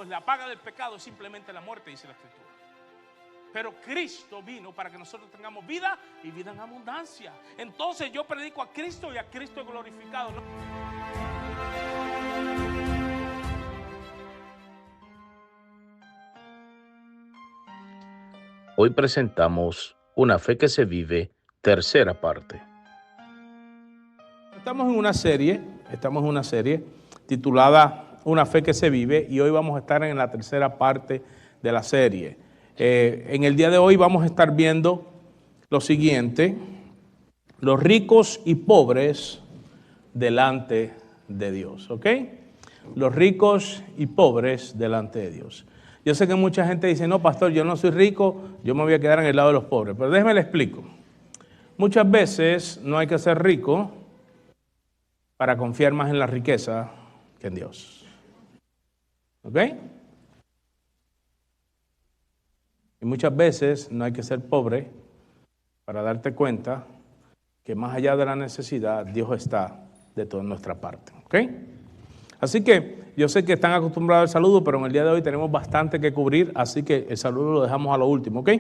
pues la paga del pecado es simplemente la muerte, dice la Escritura. Pero Cristo vino para que nosotros tengamos vida y vida en abundancia. Entonces yo predico a Cristo y a Cristo glorificado, ¿no? Hoy presentamos Una fe que se vive, tercera parte. Estamos en una serie titulada Una fe que se vive, y hoy vamos a estar en la tercera parte de la serie. En el día de hoy vamos a estar viendo lo siguiente: los ricos y pobres delante de Dios, ¿ok? Los ricos y pobres delante de Dios. Yo sé que mucha gente dice, no, pastor, yo no soy rico, yo me voy a quedar en el lado de los pobres. Pero déjeme le explico. Muchas veces no hay que ser rico para confiar más en la riqueza que en Dios. ¿Ok? Y muchas veces no hay que ser pobre para darte cuenta que más allá de la necesidad, Dios está de toda nuestra parte. ¿Ok? Así que yo sé que están acostumbrados al saludo, pero en el día de hoy tenemos bastante que cubrir, así que el saludo lo dejamos a lo último. ¿Ok?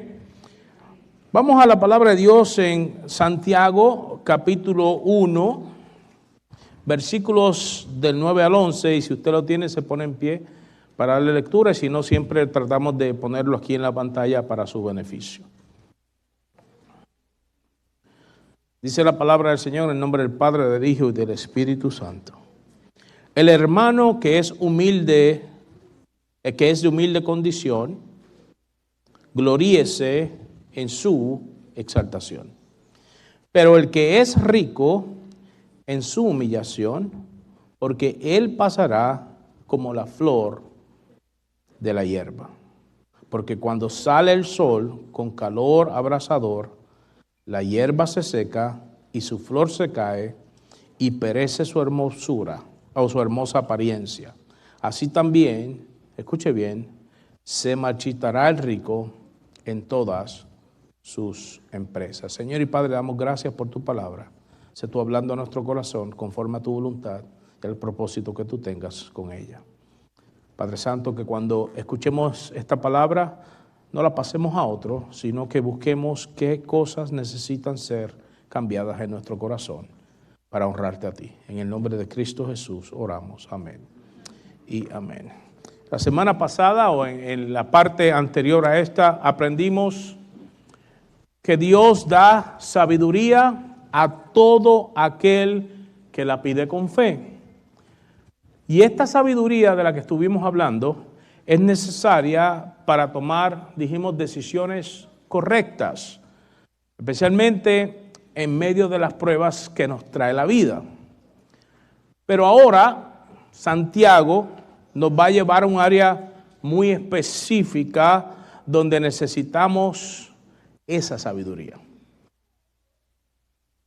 Vamos a la palabra de Dios en Santiago, capítulo 1, versículos del 9 al 11, y si usted lo tiene, se pone en pie para darle lectura, y si no, siempre tratamos de ponerlo aquí en la pantalla para su beneficio. Dice la palabra del Señor en nombre del Padre, del Hijo y del Espíritu Santo. El hermano que es humilde, que es de humilde condición, gloríese en su exaltación. Pero el que es rico, en su humillación, porque él pasará como la flor de la hierba. Porque cuando sale el sol con calor abrasador, la hierba se seca y su flor se cae y perece su hermosura o su hermosa apariencia. Así también, escuche bien, se marchitará el rico en todas sus empresas. Señor y Padre, damos gracias por tu palabra. Sé tú hablando a nuestro corazón conforme a tu voluntad y al propósito que tú tengas con ella. Padre Santo, que cuando escuchemos esta palabra no la pasemos a otro, sino que busquemos qué cosas necesitan ser cambiadas en nuestro corazón para honrarte a ti. En el nombre de Cristo Jesús oramos. Amén y amén. La semana pasada o en la parte anterior a esta aprendimos que Dios da sabiduría a todo aquel que la pide con fe. Y esta sabiduría de la que estuvimos hablando es necesaria para tomar, dijimos, decisiones correctas, especialmente en medio de las pruebas que nos trae la vida. Pero ahora Santiago nos va a llevar a un área muy específica donde necesitamos esa sabiduría.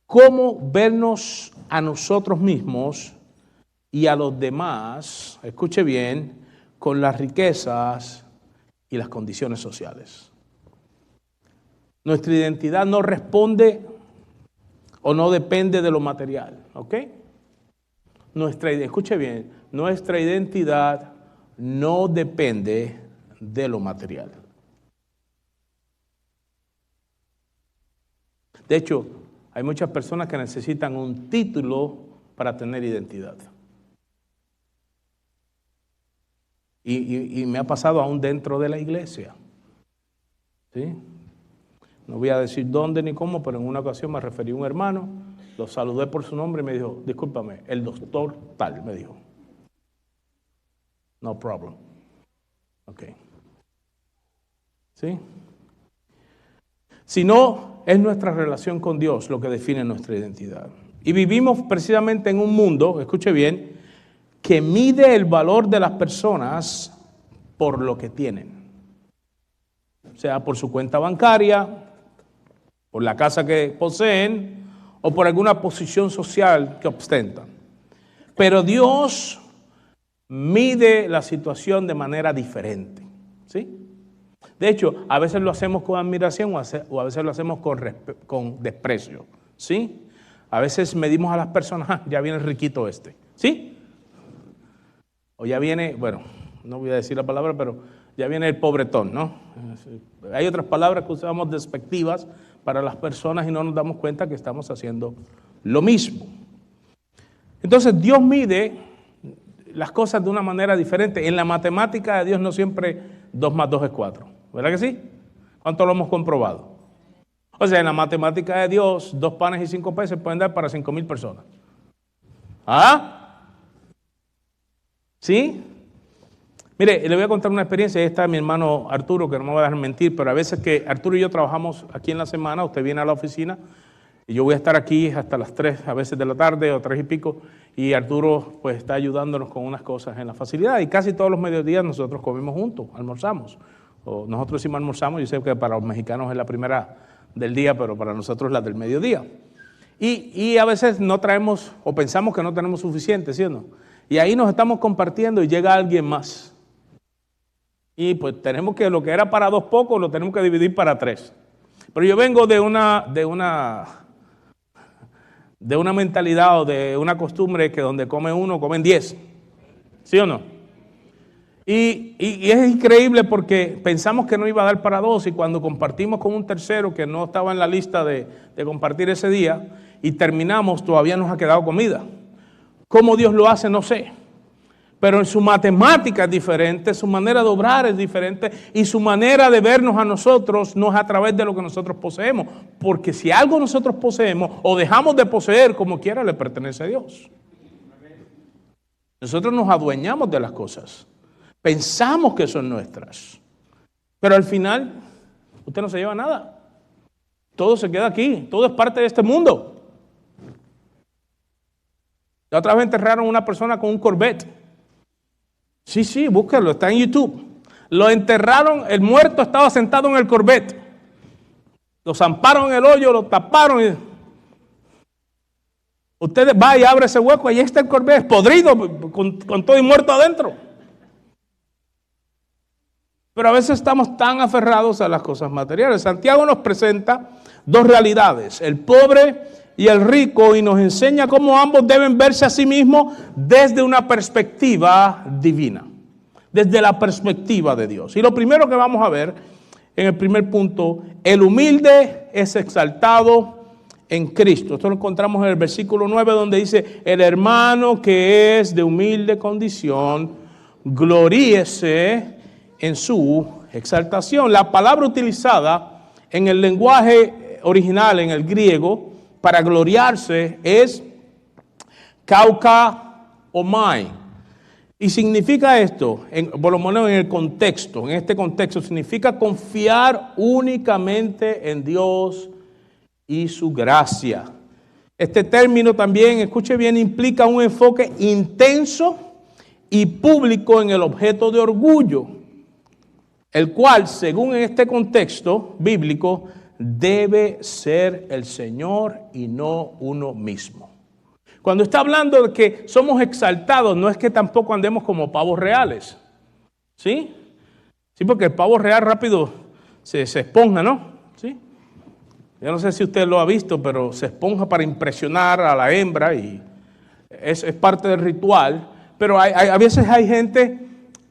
Cómo vernos a nosotros mismos y a los demás, escuche bien, con las riquezas y las condiciones sociales. Nuestra identidad no responde o no depende de lo material, ¿ok? Escuche bien, nuestra identidad no depende de lo material. De hecho, hay muchas personas que necesitan un título para tener identidad. Y me ha pasado aún dentro de la iglesia. ¿Sí? No voy a decir dónde ni cómo, pero en una ocasión me referí a un hermano, lo saludé por su nombre y me dijo, discúlpame, el doctor tal, me dijo. No problem. Ok. ¿Sí? Si no, es nuestra relación con Dios lo que define nuestra identidad. Y vivimos precisamente en un mundo, escuche bien, que mide el valor de las personas por lo que tienen. Sea por su cuenta bancaria, por la casa que poseen o por alguna posición social que ostentan. Pero Dios mide la situación de manera diferente, ¿sí? De hecho, a veces lo hacemos con admiración o a veces lo hacemos con desprecio, ¿sí? A veces medimos a las personas, ya viene el riquito este, ¿sí? O ya viene, bueno, no voy a decir la palabra, pero ya viene el pobretón, ¿no? Hay otras palabras que usamos despectivas para las personas y no nos damos cuenta que estamos haciendo lo mismo. Entonces Dios mide las cosas de una manera diferente. En la matemática de Dios no siempre 2 más 2 es 4, ¿verdad que sí? ¿Cuánto lo hemos comprobado? O sea, en la matemática de Dios, 2 panes y 5 peces pueden dar para 5,000 personas. ¿Ah? ¿Sí? Mire, le voy a contar una experiencia. Ahí está mi hermano Arturo, que no me va a dejar mentir, pero a veces que Arturo y yo trabajamos aquí en la semana, usted viene a la oficina y yo voy a estar aquí hasta las 3, a veces de la tarde o 3 y pico, y Arturo pues está ayudándonos con unas cosas en la facilidad, y casi todos los mediodías nosotros comemos juntos, almorzamos. O nosotros decimos almorzamos, yo sé que para los mexicanos es la primera del día, pero para nosotros es la del mediodía. Y a veces no traemos, o pensamos que no tenemos suficiente, ¿sí o no? Y ahí nos estamos compartiendo y llega alguien más. Y pues tenemos que, lo que era para 2 pocos, lo tenemos que dividir para 3. Pero yo vengo de una mentalidad o de una costumbre que donde come uno, comen 10. ¿Sí o no? Y es increíble porque pensamos que no iba a dar para 2, y cuando compartimos con un tercero que no estaba en la lista de compartir ese día y terminamos, todavía nos ha quedado comida. ¿Cómo Dios lo hace? No sé. Pero en su matemática es diferente, su manera de obrar es diferente, y su manera de vernos a nosotros no es a través de lo que nosotros poseemos. Porque si algo nosotros poseemos o dejamos de poseer, como quiera, le pertenece a Dios. Nosotros nos adueñamos de las cosas. Pensamos que son nuestras. Pero al final, usted no se lleva nada. Todo se queda aquí, todo es parte de este mundo. La otra vez enterraron a una persona con un Corvette. Sí, búsquenlo, está en YouTube. Lo enterraron, el muerto estaba sentado en el Corvette. Lo zamparon en el hoyo, lo taparon. Usted va y abre ese hueco, ahí está el Corvette, podrido, con todo y muerto adentro. Pero a veces estamos tan aferrados a las cosas materiales. Santiago nos presenta 2 realidades, el pobre y el rico, y nos enseña cómo ambos deben verse a sí mismos desde una perspectiva divina, desde la perspectiva de Dios. Y lo primero que vamos a ver en el primer punto, el humilde es exaltado en Cristo. Esto lo encontramos en el versículo 9, donde dice: el hermano que es de humilde condición, gloríese en su exaltación. La palabra utilizada en el lenguaje original, en el griego, para gloriarse es kaukaomai. Y significa esto, por lo menos en el contexto, en este contexto, significa confiar únicamente en Dios y su gracia. Este término también, escuche bien, implica un enfoque intenso y público en el objeto de orgullo, el cual, según en este contexto bíblico, debe ser el Señor y no uno mismo. Cuando está hablando de que somos exaltados, no es que tampoco andemos como pavos reales. ¿Sí? Sí, porque el pavo real rápido se esponja, ¿no? ¿Sí? Yo no sé si usted lo ha visto, pero se esponja para impresionar a la hembra y es parte del ritual. Pero a veces hay gente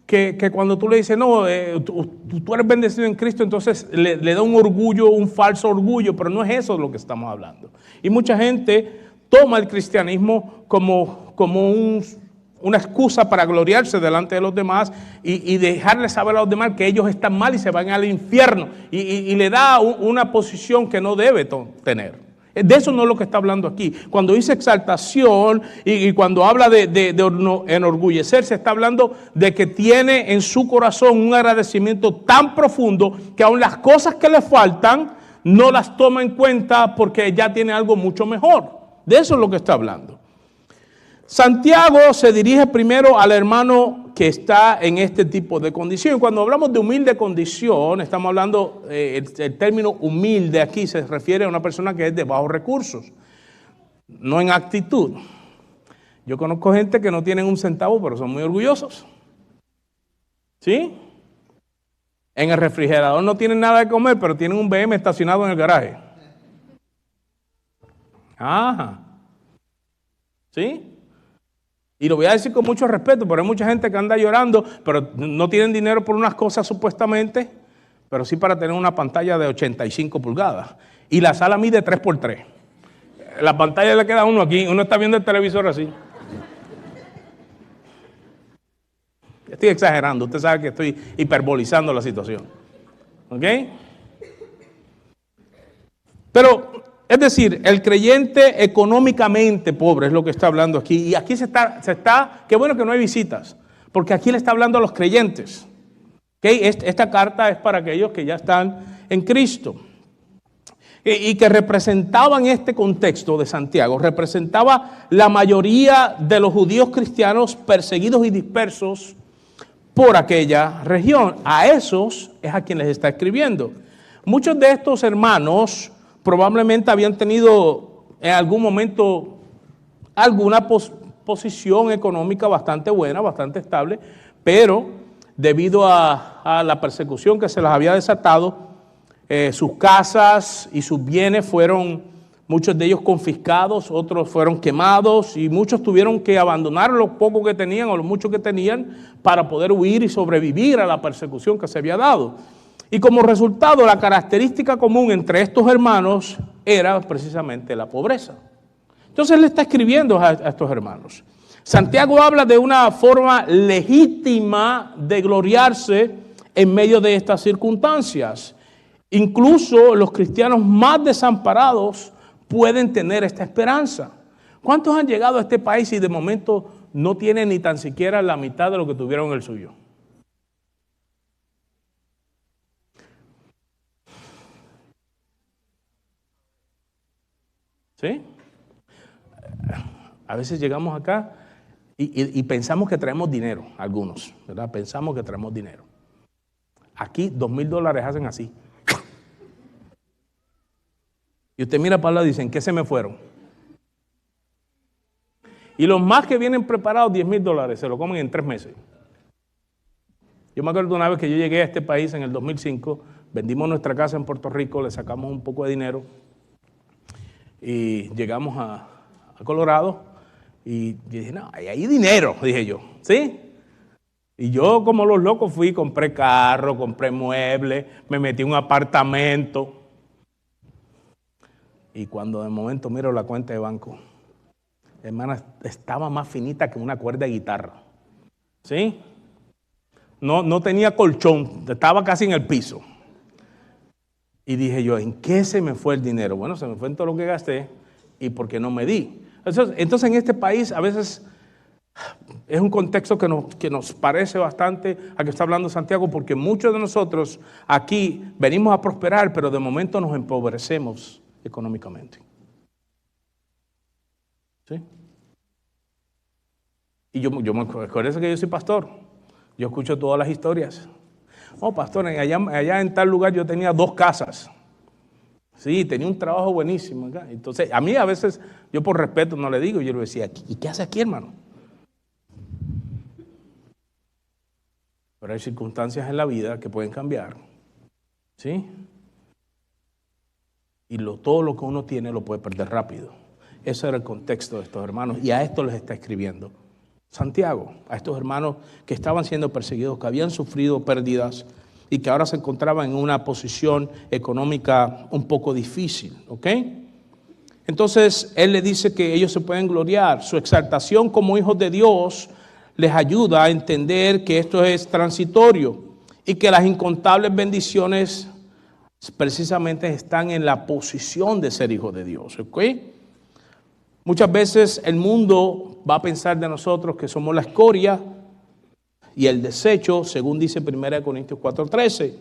que cuando tú le dices, no, tú eres bendecido en Cristo, entonces le da un orgullo, un falso orgullo, pero no es eso de lo que estamos hablando. Y mucha gente toma el cristianismo como una excusa para gloriarse delante de los demás y dejarle saber a los demás que ellos están mal y se van al infierno. Y le da una posición que no debe tener. De eso no es lo que está hablando aquí. Cuando dice exaltación y cuando habla de enorgullecerse, está hablando de que tiene en su corazón un agradecimiento tan profundo que aun las cosas que le faltan no las toma en cuenta porque ya tiene algo mucho mejor. De eso es lo que está hablando. Santiago se dirige primero al hermano que está en este tipo de condición. Cuando hablamos de humilde condición, estamos hablando, el término humilde aquí se refiere a una persona que es de bajos recursos, no en actitud. Yo conozco gente que no tienen un centavo, pero son muy orgullosos. ¿Sí? En el refrigerador no tienen nada de comer, pero tienen un BM estacionado en el garaje. Ajá. ¿Sí? Y lo voy a decir con mucho respeto, pero hay mucha gente que anda llorando, pero no tienen dinero por unas cosas supuestamente, pero sí para tener una pantalla de 85 pulgadas. Y la sala mide 3x3. La pantalla le queda a uno aquí, uno está viendo el televisor así. Estoy exagerando, usted sabe que estoy hiperbolizando la situación. ¿Ok? Pero, es decir, el creyente económicamente pobre es lo que está hablando aquí. Y aquí se está, qué bueno que no hay visitas, porque aquí le está hablando a los creyentes. ¿Okay? Esta carta es para aquellos que ya están en Cristo. Y que representaban este contexto de Santiago, representaba la mayoría de los judíos cristianos perseguidos y dispersos por aquella región. A esos es a quien les está escribiendo. Muchos de estos hermanos probablemente habían tenido en algún momento alguna posición económica bastante buena, bastante estable, pero debido a la persecución que se les había desatado, sus casas y sus bienes fueron, muchos de ellos confiscados, otros fueron quemados y muchos tuvieron que abandonar lo poco que tenían o lo mucho que tenían para poder huir y sobrevivir a la persecución que se había dado. Y como resultado, la característica común entre estos hermanos era precisamente la pobreza. Entonces él está escribiendo a estos hermanos. Santiago habla de una forma legítima de gloriarse en medio de estas circunstancias. Incluso los cristianos más desamparados pueden tener esta esperanza. ¿Cuántos han llegado a este país y de momento no tienen ni tan siquiera la mitad de lo que tuvieron en el suyo? ¿Sí? A veces llegamos acá y pensamos que traemos dinero, algunos, ¿verdad? Pensamos que traemos dinero. Aquí $2,000 hacen así. Y usted mira para el lado y dicen, ¿qué se me fueron? Y los más que vienen preparados, $10,000, se lo comen en 3 meses. Yo me acuerdo una vez que yo llegué a este país en el 2005, vendimos nuestra casa en Puerto Rico, le sacamos un poco de dinero y llegamos a Colorado y dije, no, ahí hay dinero, dije yo, ¿sí? Y yo como los locos fui, compré carro, compré muebles, me metí en un apartamento. Y cuando de momento miro la cuenta de banco, hermana, estaba más finita que una cuerda de guitarra. ¿Sí? No tenía colchón, estaba casi en el piso. Y dije yo, ¿en qué se me fue el dinero? Bueno, se me fue en todo lo que gasté y porque no me di. Entonces en este país a veces es un contexto que nos parece bastante a que está hablando Santiago, porque muchos de nosotros aquí venimos a prosperar, pero de momento nos empobrecemos económicamente. ¿Sí? Y yo me acuerdo que yo soy pastor. Yo escucho todas las historias. Oh, pastor, allá en tal lugar yo tenía 2 casas. Sí, tenía un trabajo buenísimo acá. Entonces, a mí a veces, yo por respeto no le digo, yo le decía, ¿y qué hace aquí, hermano? Pero hay circunstancias en la vida que pueden cambiar. ¿Sí? Y todo lo que uno tiene lo puede perder rápido. Ese era el contexto de estos hermanos y a esto les está escribiendo Santiago, a estos hermanos que estaban siendo perseguidos, que habían sufrido pérdidas y que ahora se encontraban en una posición económica un poco difícil, ¿ok? Entonces él le dice que ellos se pueden gloriar. Su exaltación como hijos de Dios les ayuda a entender que esto es transitorio y que las incontables bendiciones precisamente están en la posición de ser hijos de Dios, ¿ok? Muchas veces el mundo va a pensar de nosotros que somos la escoria y el desecho, según dice 1 Corintios 4:13.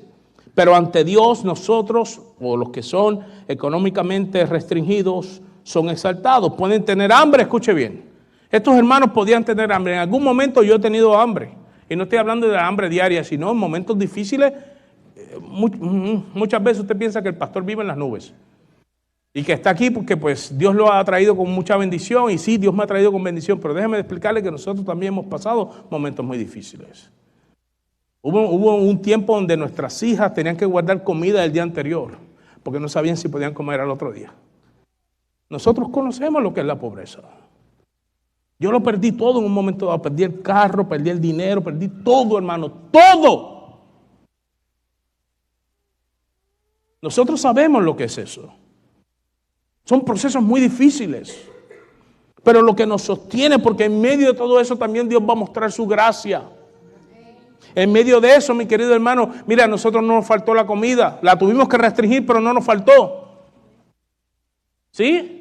Pero ante Dios nosotros, o los que son económicamente restringidos, son exaltados. Pueden tener hambre, escuche bien. Estos hermanos podían tener hambre. En algún momento yo he tenido hambre. Y no estoy hablando de la hambre diaria, sino en momentos difíciles. Muchas veces usted piensa que el pastor vive en las nubes y que está aquí porque pues Dios lo ha traído con mucha bendición, y sí, Dios me ha traído con bendición, pero déjeme explicarle que nosotros también hemos pasado momentos muy difíciles. Hubo un tiempo donde nuestras hijas tenían que guardar comida del día anterior porque no sabían si podían comer al otro día. Nosotros conocemos lo que es la pobreza. Yo lo perdí todo en un momento dado. Perdí el carro, perdí el dinero, perdí todo, hermano. ¡Todo! Nosotros sabemos lo que es eso. Son procesos muy difíciles. Pero lo que nos sostiene, porque en medio de todo eso también Dios va a mostrar su gracia. En medio de eso, mi querido hermano, mira, a nosotros no nos faltó la comida. La tuvimos que restringir, pero no nos faltó. ¿Sí?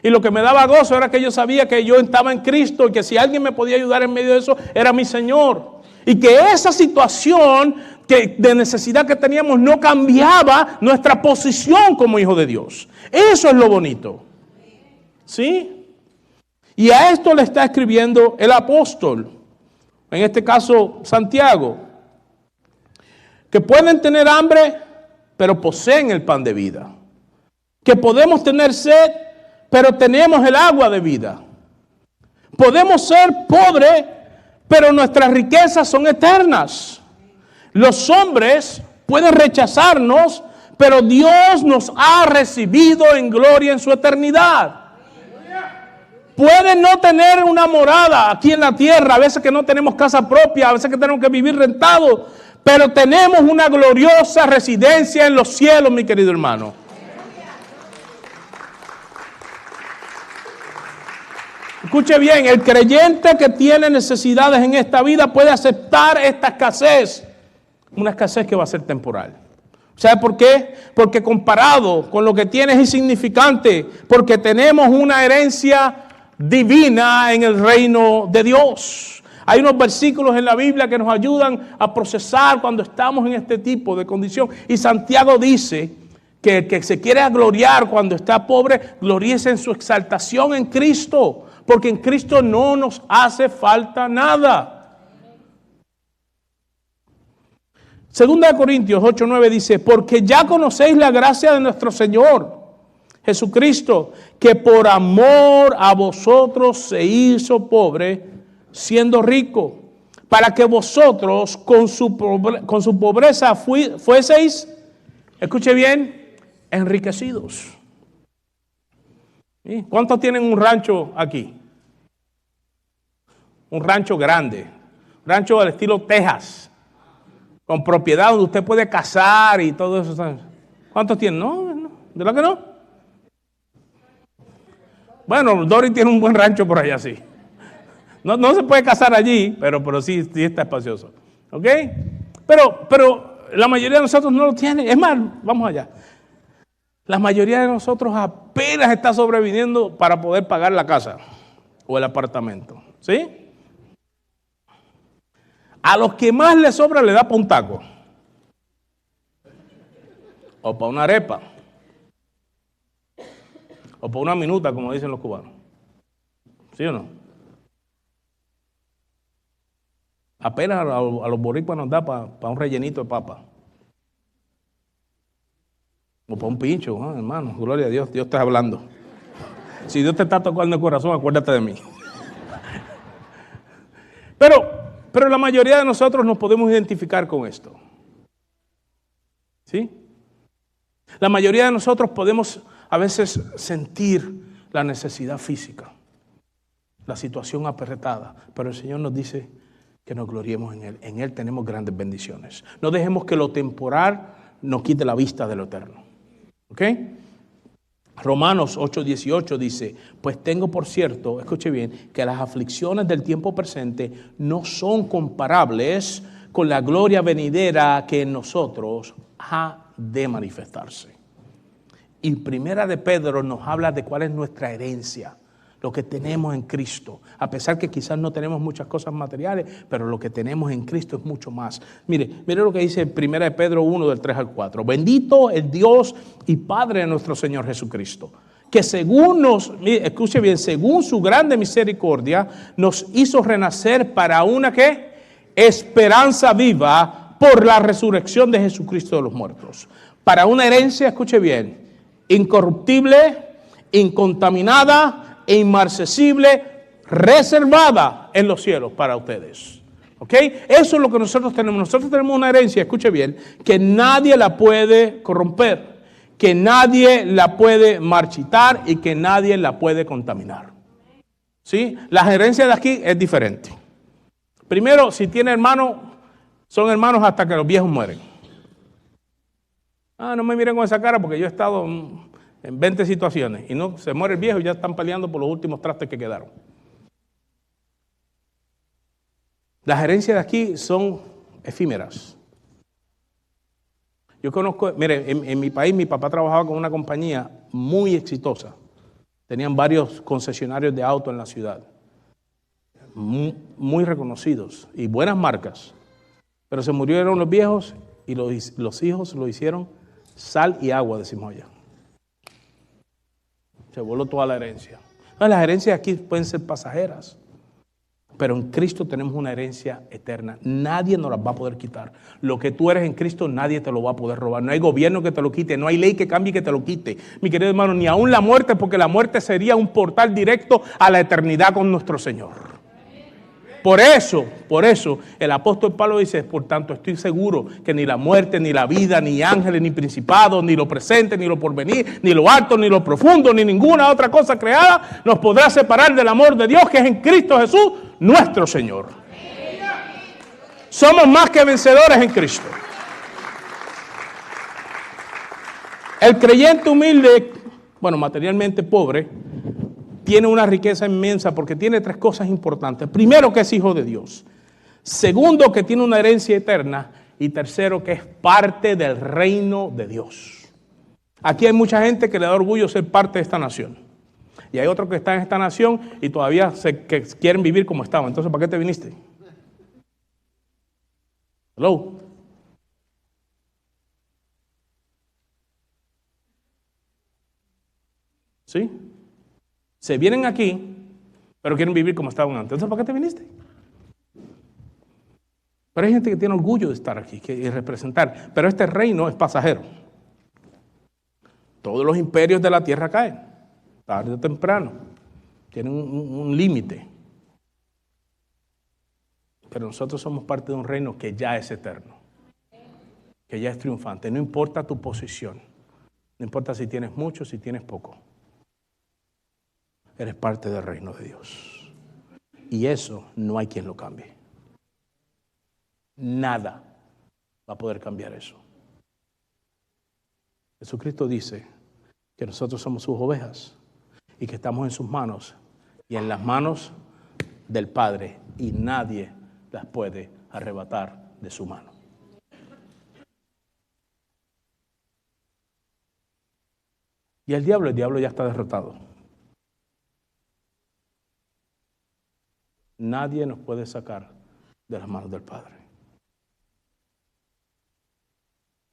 Y lo que me daba gozo era que yo sabía que yo estaba en Cristo y que si alguien me podía ayudar en medio de eso, era mi Señor. Y que esa situación de necesidad que teníamos no cambiaba nuestra posición como hijo de Dios. Eso es lo bonito. ¿Sí? Y a esto le está escribiendo el apóstol, en este caso Santiago, que pueden tener hambre, pero poseen el pan de vida. Que podemos tener sed, pero tenemos el agua de vida. Podemos ser pobres, pero nuestras riquezas son eternas. Los hombres pueden rechazarnos, pero Dios nos ha recibido en gloria en su eternidad. Pueden no tener una morada aquí en la tierra, a veces que no tenemos casa propia, a veces que tenemos que vivir rentados, pero tenemos una gloriosa residencia en los cielos, mi querido hermano. Escuche bien, el creyente que tiene necesidades en esta vida puede aceptar esta escasez, una escasez que va a ser temporal. ¿Sabe por qué? Porque comparado con lo que tiene es insignificante, porque tenemos una herencia divina en el reino de Dios. Hay unos versículos en la Biblia que nos ayudan a procesar cuando estamos en este tipo de condición. Y Santiago dice que el que se quiere gloriar cuando está pobre, gloríese en su exaltación en Cristo. Porque en Cristo no nos hace falta nada. Segunda de Corintios 8:9 dice, porque ya conocéis la gracia de nuestro Señor Jesucristo, que por amor a vosotros se hizo pobre, siendo rico, para que vosotros con su pobreza fueseis, escuche bien, enriquecidos. ¿Sí? ¿Cuántos tienen un rancho aquí? Un rancho grande, un rancho del estilo Texas, con propiedad donde usted puede cazar y todo eso. ¿Cuántos tienen? No, ¿de verdad que no? Bueno, Dory tiene un buen rancho por allá, sí. No se puede cazar allí, pero sí está espacioso. ¿Ok? Pero la mayoría de nosotros no lo tiene. Es más, vamos allá. La mayoría de nosotros apenas está sobreviviendo para poder pagar la casa o el apartamento. ¿Sí? A los que más les sobra le da para un taco. O para una arepa. O para una minuta, como dicen los cubanos. ¿Sí o no? Apenas a los boricuas nos da para un rellenito de papa. O para un pincho, hermano. Gloria a Dios, Dios está hablando. Si Dios te está tocando el corazón, acuérdate de mí. Pero la mayoría de nosotros nos podemos identificar con esto. ¿Sí? La mayoría de nosotros podemos a veces sentir la necesidad física, la situación apretada, pero el Señor nos dice que nos gloriemos en Él. En Él tenemos grandes bendiciones. No dejemos que lo temporal nos quite la vista de lo eterno. ¿Ok? Romanos 8:18 dice, pues tengo por cierto, escuche bien, que las aflicciones del tiempo presente no son comparables con la gloria venidera que en nosotros ha de manifestarse. Y Primera de Pedro nos habla de cuál es nuestra herencia, lo que tenemos en Cristo. A pesar que quizás no tenemos muchas cosas materiales, pero lo que tenemos en Cristo es mucho más. Mire lo que dice Primera de Pedro 1 del 3 al 4. Bendito el Dios y Padre de nuestro Señor Jesucristo, que escuche bien, según su grande misericordia, nos hizo renacer para una ¿qué? Esperanza viva por la resurrección de Jesucristo de los muertos. Para una herencia, escuche bien, incorruptible, incontaminada e inmarcesible, reservada en los cielos para ustedes. ¿Ok? Eso es lo que nosotros tenemos. Nosotros tenemos una herencia, escuche bien, que nadie la puede corromper, que nadie la puede marchitar y que nadie la puede contaminar. ¿Sí? La herencia de aquí es diferente. Primero, si tiene hermanos, son hermanos hasta que los viejos mueren. No me miren con esa cara porque yo he estado en 20 situaciones y no se muere el viejo y ya están peleando por los últimos trastes que quedaron. Las herencias de aquí son efímeras. Yo conozco, mire, en mi país mi papá trabajaba con una compañía muy exitosa. Tenían varios concesionarios de autos en la ciudad. Muy reconocidos y buenas marcas. Pero se murieron los viejos y los hijos lo hicieron sal y agua, decimos allá. Se voló toda la herencia. No, las herencias aquí pueden ser pasajeras. Pero en Cristo tenemos una herencia eterna. Nadie nos la va a poder quitar. Lo que tú eres en Cristo, nadie te lo va a poder robar. No hay gobierno que te lo quite. No hay ley que cambie que te lo quite. Mi querido hermano, ni aún la muerte, porque la muerte sería un portal directo a la eternidad con nuestro Señor. Por eso, el apóstol Pablo dice, por tanto estoy seguro que ni la muerte, ni la vida, ni ángeles, ni principados, ni lo presente, ni lo porvenir, ni lo alto, ni lo profundo, ni ninguna otra cosa creada nos podrá separar del amor de Dios que es en Cristo Jesús, nuestro Señor. Somos más que vencedores en Cristo. El creyente humilde, materialmente pobre, tiene una riqueza inmensa porque tiene tres cosas importantes. Primero, que es hijo de Dios. Segundo, que tiene una herencia eterna. Y tercero, que es parte del reino de Dios. Aquí hay mucha gente que le da orgullo ser parte de esta nación. Y hay otros que están en esta nación y todavía que quieren vivir como estaban. Entonces, ¿para qué te viniste? Hello. ¿Sí? Se vienen aquí, pero quieren vivir como estaban antes. Entonces, ¿para qué te viniste? Pero hay gente que tiene orgullo de estar aquí y representar. Pero este reino es pasajero. Todos los imperios de la tierra caen, tarde o temprano. Tienen un límite. Pero nosotros somos parte de un reino que ya es eterno. Que ya es triunfante. No importa tu posición. No importa si tienes mucho, si tienes poco. Eres parte del reino de Dios. Y eso no hay quien lo cambie. Nada va a poder cambiar eso. Jesucristo dice que nosotros somos sus ovejas y que estamos en sus manos y en las manos del Padre y nadie las puede arrebatar de su mano. Y el diablo ya está derrotado. Nadie nos puede sacar de las manos del Padre.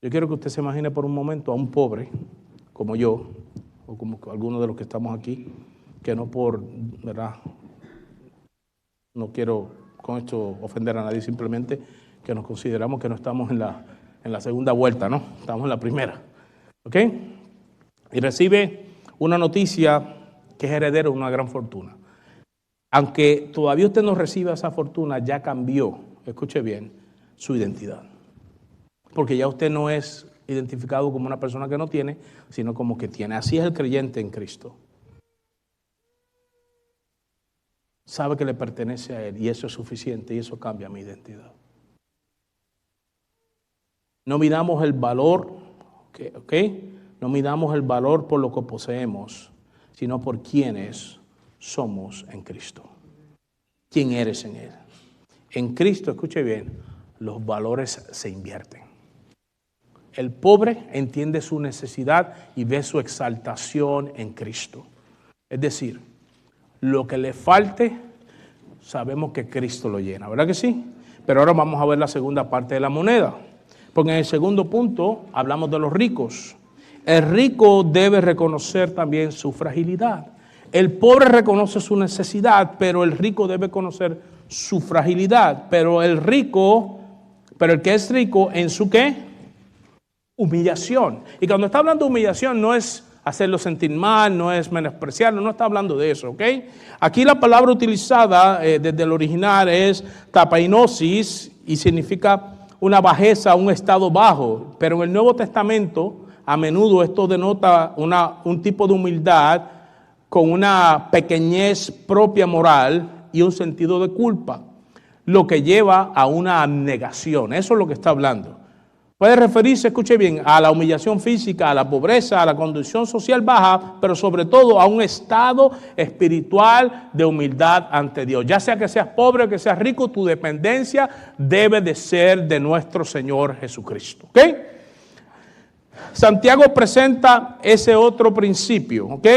Yo quiero que usted se imagine por un momento a un pobre como yo, o como algunos de los que estamos aquí, que no ¿verdad? No quiero con esto ofender a nadie, simplemente que nos consideramos que no estamos en la segunda vuelta, ¿no? Estamos en la primera. ¿Ok? Y recibe una noticia que es heredero de una gran fortuna. Aunque todavía usted no reciba esa fortuna, ya cambió, escuche bien, su identidad. Porque ya usted no es identificado como una persona que no tiene, sino como que tiene. Así es el creyente en Cristo. Sabe que le pertenece a Él y eso es suficiente y eso cambia mi identidad. No midamos el valor, ¿ok? No midamos el valor por lo que poseemos, sino por quienes somos en Cristo. ¿Quién eres en Él? En Cristo, escuche bien, los valores se invierten. El pobre entiende su necesidad y ve su exaltación en Cristo. Es decir, lo que le falte, sabemos que Cristo lo llena, ¿verdad que sí? Pero ahora vamos a ver la segunda parte de la moneda. Porque en el segundo punto hablamos de los ricos. El rico debe reconocer también su fragilidad. El pobre reconoce su necesidad, pero el rico debe conocer su fragilidad. Pero el que es rico, ¿en su qué? Humillación. Y cuando está hablando de humillación, no es hacerlo sentir mal, no es menospreciarlo, no está hablando de eso, ¿ok? Aquí la palabra utilizada desde el original es tapainosis y significa una bajeza, un estado bajo. Pero en el Nuevo Testamento, a menudo esto denota un tipo de humildad con una pequeñez propia moral y un sentido de culpa, lo que lleva a una abnegación. Eso es lo que está hablando. Puede referirse, escuche bien, a la humillación física, a la pobreza, a la condición social baja, pero sobre todo a un estado espiritual de humildad ante Dios. Ya sea que seas pobre o que seas rico, tu dependencia debe de ser de nuestro Señor Jesucristo. ¿Ok? Santiago presenta ese otro principio. ¿Ok?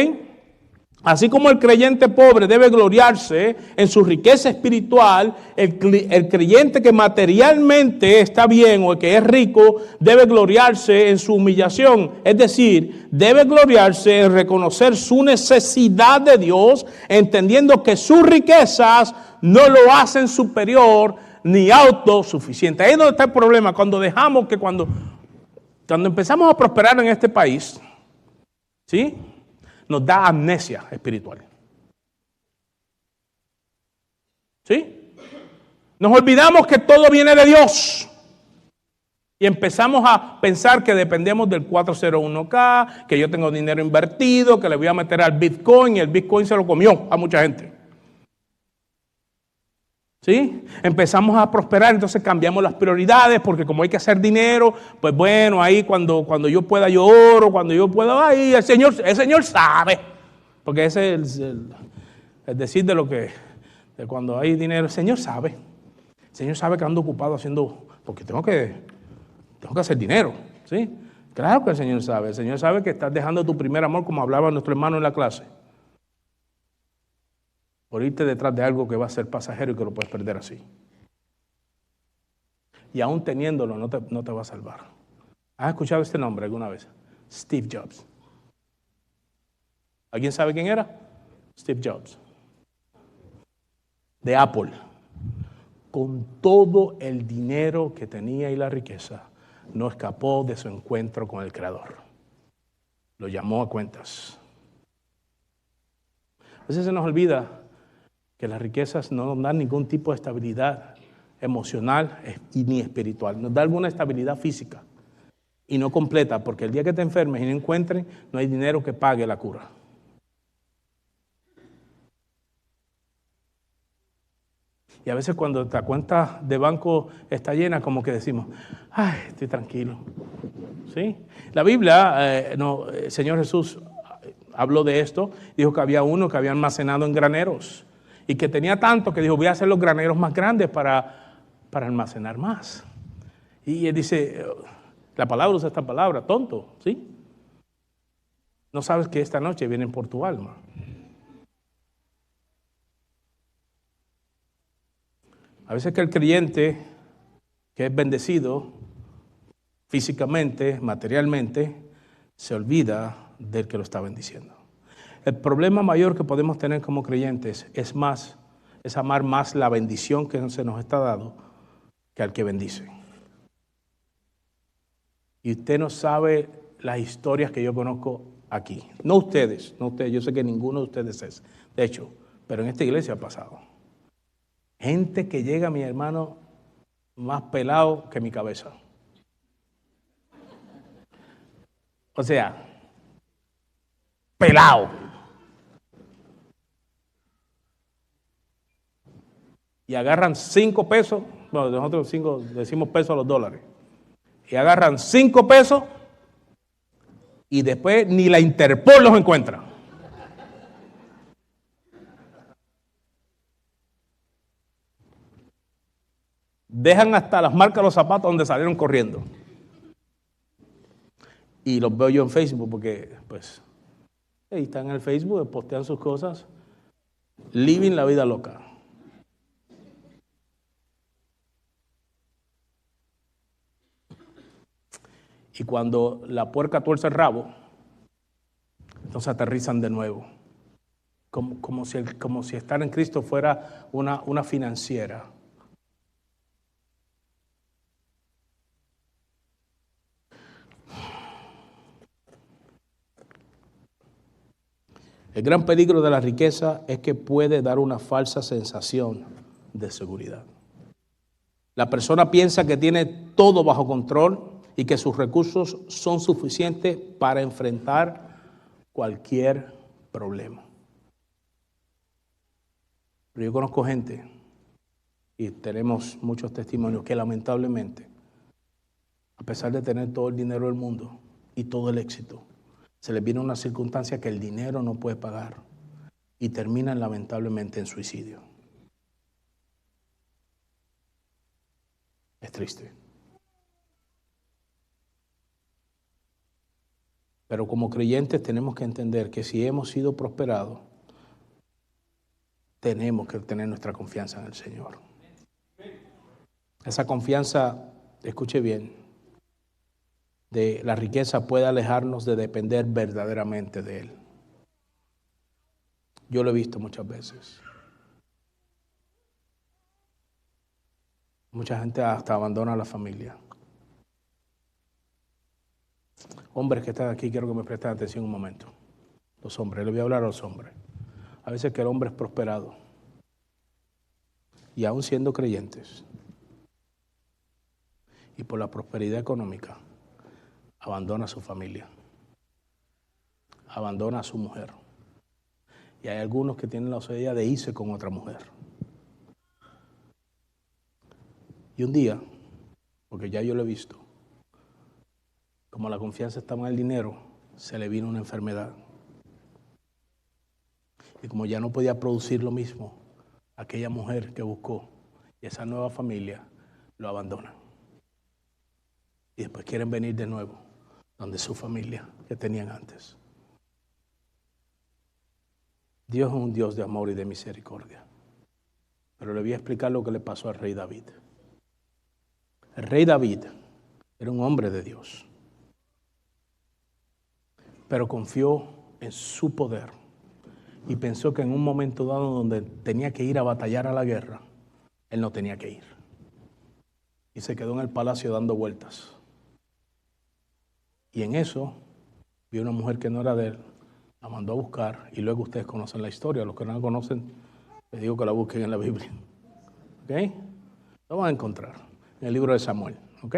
Así como el creyente pobre debe gloriarse en su riqueza espiritual, el creyente que materialmente está bien o el que es rico debe gloriarse en su humillación. Es decir, debe gloriarse en reconocer su necesidad de Dios, entendiendo que sus riquezas no lo hacen superior ni autosuficiente. Ahí es donde está el problema, cuando dejamos que cuando empezamos a prosperar en este país, ¿sí?, nos da amnesia espiritual. ¿Sí? Nos olvidamos que todo viene de Dios. Y empezamos a pensar que dependemos del 401k, que yo tengo dinero invertido, que le voy a meter al Bitcoin, y el Bitcoin se lo comió a mucha gente. ¿Sí? Empezamos a prosperar, entonces cambiamos las prioridades, porque como hay que hacer dinero, pues bueno, ahí cuando yo pueda yo oro, cuando yo pueda, ahí el Señor sabe, porque ese es el decir de cuando hay dinero, el Señor sabe que ando ocupado haciendo, porque tengo que hacer dinero, ¿sí? Claro que el Señor sabe que estás dejando tu primer amor, como hablaba nuestro hermano en la clase, por irte detrás de algo que va a ser pasajero y que lo puedes perder así. Y aún teniéndolo no te va a salvar. ¿Has escuchado este nombre alguna vez? Steve Jobs. ¿Alguien sabe quién era? Steve Jobs. De Apple. Con todo el dinero que tenía y la riqueza, no escapó de su encuentro con el Creador. Lo llamó a cuentas. A veces se nos olvida que las riquezas no nos dan ningún tipo de estabilidad emocional ni espiritual. Nos da alguna estabilidad física y no completa, porque el día que te enfermes y no encuentres, no hay dinero que pague la cura. Y a veces cuando la cuenta de banco está llena, como que decimos, ay, estoy tranquilo. ¿Sí? La Biblia, el Señor Jesús habló de esto, dijo que había uno que había almacenado en graneros y que tenía tanto que dijo, voy a hacer los graneros más grandes para almacenar más. Y él dice, la palabra usa esta palabra, tonto, ¿sí? No sabes que esta noche vienen por tu alma. A veces que el creyente que es bendecido físicamente, materialmente, se olvida del que lo está bendiciendo. El problema mayor que podemos tener como creyentes es amar más la bendición que se nos está dando que al que bendice. Y usted no sabe las historias que yo conozco aquí. No ustedes, yo sé que ninguno de ustedes es. De hecho, pero en esta iglesia ha pasado. Gente que llega, mi hermano, más pelado que mi cabeza. O sea, pelado. Y agarran 5 pesos, bueno, nosotros decimos pesos a los dólares. Y agarran 5 pesos y después ni la Interpol los encuentra. Dejan hasta las marcas de los zapatos donde salieron corriendo. Y los veo yo en Facebook porque, pues, ahí están en el Facebook, postean sus cosas, living la vida loca. Y cuando la puerca tuerce el rabo, entonces aterrizan de nuevo. Como si estar en Cristo fuera una financiera. El gran peligro de la riqueza es que puede dar una falsa sensación de seguridad. La persona piensa que tiene todo bajo control y que sus recursos son suficientes para enfrentar cualquier problema. Pero yo conozco gente, y tenemos muchos testimonios, que lamentablemente, a pesar de tener todo el dinero del mundo y todo el éxito, se les viene una circunstancia que el dinero no puede pagar y terminan lamentablemente en suicidio. Es triste. Pero como creyentes tenemos que entender que si hemos sido prosperados, tenemos que tener nuestra confianza en el Señor. Esa confianza, escuche bien, de la riqueza puede alejarnos de depender verdaderamente de Él. Yo lo he visto muchas veces. Mucha gente hasta abandona a la familia. Hombres que están aquí, quiero que me presten atención un momento. Los hombres, les voy a hablar a los hombres. A veces que el hombre es prosperado y aún siendo creyentes y por la prosperidad económica abandona a su familia, abandona a su mujer. Y hay algunos que tienen la osadía de irse con otra mujer. Y un día, porque ya yo lo he visto, como la confianza estaba en el dinero, se le vino una enfermedad. Y como ya no podía producir lo mismo, aquella mujer que buscó y esa nueva familia lo abandona. Y después quieren venir de nuevo donde su familia que tenían antes. Dios es un Dios de amor y de misericordia. Pero le voy a explicar lo que le pasó al rey David. El rey David era un hombre de Dios, pero confió en su poder y pensó que en un momento dado donde tenía que ir a batallar a la guerra, él no tenía que ir. Y se quedó en el palacio dando vueltas. Y en eso vio una mujer que no era de él, la mandó a buscar y luego ustedes conocen la historia. Los que no la conocen, les digo que la busquen en la Biblia. ¿Ok? Lo van a encontrar en el libro de Samuel. ¿Ok?